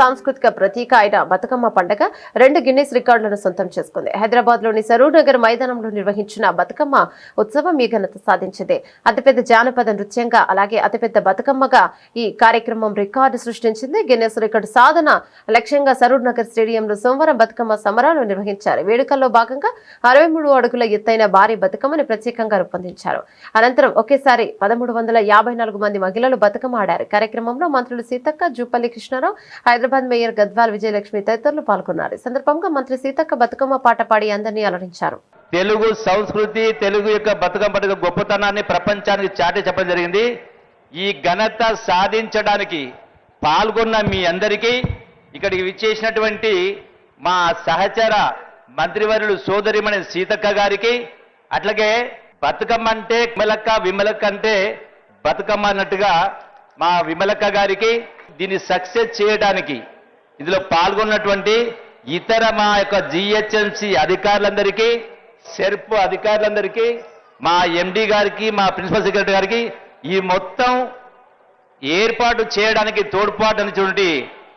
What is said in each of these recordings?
సాంస్కృతిక ప్రతీక అయిన బతుకమ్మ పండుగ 2 గిన్నిస్ రికార్డులను సొంతం చేసుకుంది. హైదరాబాద్ లోని సరూర్ నగర్ మైదానంలో నిర్వహించిన బతుకమ్మ ఉత్సవం ఈ ఘనత సాధించింది. అతిపెద్ద జానపద నృత్యంగా అలాగే అతిపెద్ద బతుకమ్మగా ఈ కార్యక్రమం రికార్డు సృష్టించింది. గిన్నిస్ రికార్డు సాధన లక్ష్యంగా సరూర్ నగర్ స్టేడియంలో సోమవారం బతుకమ్మ సంబరాలు నిర్వహించారు. వేడుకల్లో భాగంగా 63 అడుగుల ఎత్తైన భారీ బతుకమ్మని ప్రత్యేకంగా రూపొందించారు. అనంతరం ఒకేసారి 1354 మంది మహిళలు బతుకమ్మ ఆడారు. కార్యక్రమంలో మంత్రులు సీతక్క, జూపల్లి కృష్ణారావు, హైదరాబాద్ మేయర్ గద్వాల్ విజయలక్ష్మి తదితరులు పాల్గొన్నారు. ఈ సందర్భంగా మంత్రి సీతక్క బతుకమ్మ పాట పాడి అందరినీ అలరించారు. తెలుగు సంస్కృతి, తెలుగు యొక్క బతుకమ్మ పండుగ గొప్పతనాన్ని ప్రపంచానికి చాటి చెప్పడం జరిగింది. ఈ ఘనత సాధించడానికి పాల్గొన్న మీ అందరికీ, ఇక్కడికి విచ్చేసినటువంటి మా సహచర మంత్రివర్యులు సోదరిమణి సీతక్క గారికి, అట్లాగే బతుకమ్మ అంటే విమలక్క అంటే బతుకమ్మ అన్నట్టుగా మా విమలక్క గారికి, దీన్ని సక్సెస్ చేయడానికి ఇందులో పాల్గొన్నటువంటి ఇతర మా యొక్క జిహెచ్ఎంసి అధికారులందరికీ, సెర్ప్ అధికారులందరికీ, మా ఎండి గారికి, మా ప్రిన్సిపల్ సెక్రటరీ గారికి, ఈ మొత్తం ఏర్పాటు చేయడానికి తోడ్పాటు అనిటువంటి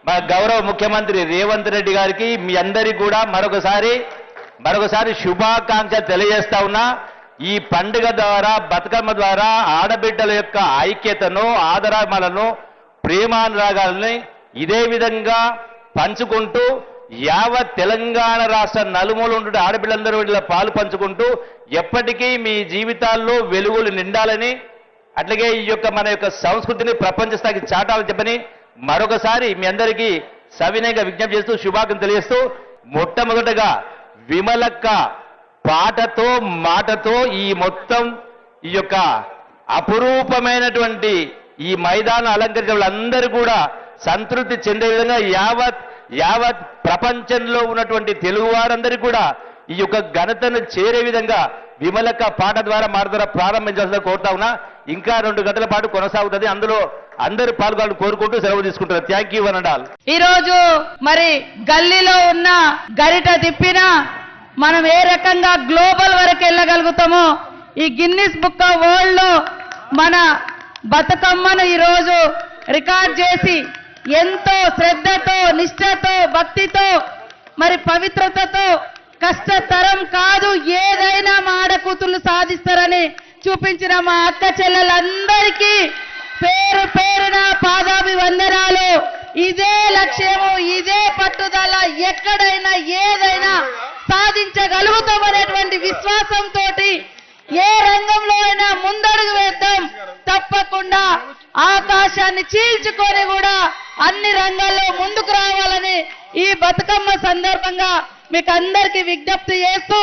మా గౌరవ ముఖ్యమంత్రి రేవంత్ రెడ్డి గారికి, మీ అందరికీ కూడా మరొకసారి శుభాకాంక్షలు తెలియజేస్తా ఉన్నా. ఈ పండుగ ద్వారా, బతుకమ్మ ద్వారా ఆడబిడ్డల యొక్క ఐక్యతను, ఆదరామలను, ప్రేమానురాగాలని ఇదే విధంగా పంచుకుంటూ యావత్ తెలంగాణ రాష్ట్ర నలుమూల ఉండే ఆడబిడ్డలందరూ వీళ్ళ పాలు పంచుకుంటూ ఎప్పటికీ మీ జీవితాల్లో వెలుగులు నిండాలని, అట్లాగే ఈ యొక్క మన యొక్క సంస్కృతిని ప్రపంచ స్థాయికి చాటాలని చెప్పని మరొకసారి మీ అందరికీ సవినయంగా విజ్ఞప్తి చేస్తూ శుభాకాంక్షలు తెలియజేస్తూ, మొట్టమొదటగా విమలక్క పాటతో మాటతో ఈ మొత్తం ఈ యొక్క అపురూపమైనటువంటి ఈ మైదానం అలంకరించిన వాళ్ళందరూ కూడా సంతృప్తి చెందే విధంగా యావత్ ప్రపంచంలో ఉన్నటువంటి తెలుగు వారందరికీ కూడా ఈ యొక్క ఘనతను చేరే విధంగా విమలక్క పాట ద్వారా మాట ద్వారా ప్రారంభించాల్సిందిగా కోరుతా ఉన్నా. ఇంకా 2 గంటల పాటు కొనసాగుతుంది. అందులో అందరూ పాల్గొని కోరుకుంటూ సెలవు తీసుకుంటారు. థ్యాంక్ యూ అనండాల్. ఈ రోజు మరి గల్లీలో ఉన్న గరిట తిప్పినా మనం ఏ రకంగా గ్లోబల్ వరకు వెళ్ళగలుగుతామో, ఈ గిన్నిస్ బుక్ ఆఫ్ వరల్డ్ లో మన బతుకమ్మను ఈరోజు రికార్డ్ చేసి ఎంతో శ్రద్ధతో, నిష్ఠతో, భక్తితో, మరి పవిత్రతతో, కష్టతరం కాదు ఏదైనా మా ఆడకూతుళ్ళు సాధిస్తారని చూపించిన మా అక్క చెల్లెలందరికీ పేరు పేరున పాదాభివందనాలు. ఇదే లక్ష్యము, ఇదే పట్టుదల, ఎక్కడైనా ఏదైనా సాధించగలుగుతామనేటువంటి విశ్వాసంతో ఏ రంగంలో అయినా ముందడుగు వేద్దాం. తప్పకుండా ఆకాశాన్ని చీల్చుకొని కూడా అన్ని రంగాల్లో ముందుకు రావాలని ఈ బతుకమ్మ సందర్భంగా మీకు అందరికీ విజ్ఞప్తి చేస్తూ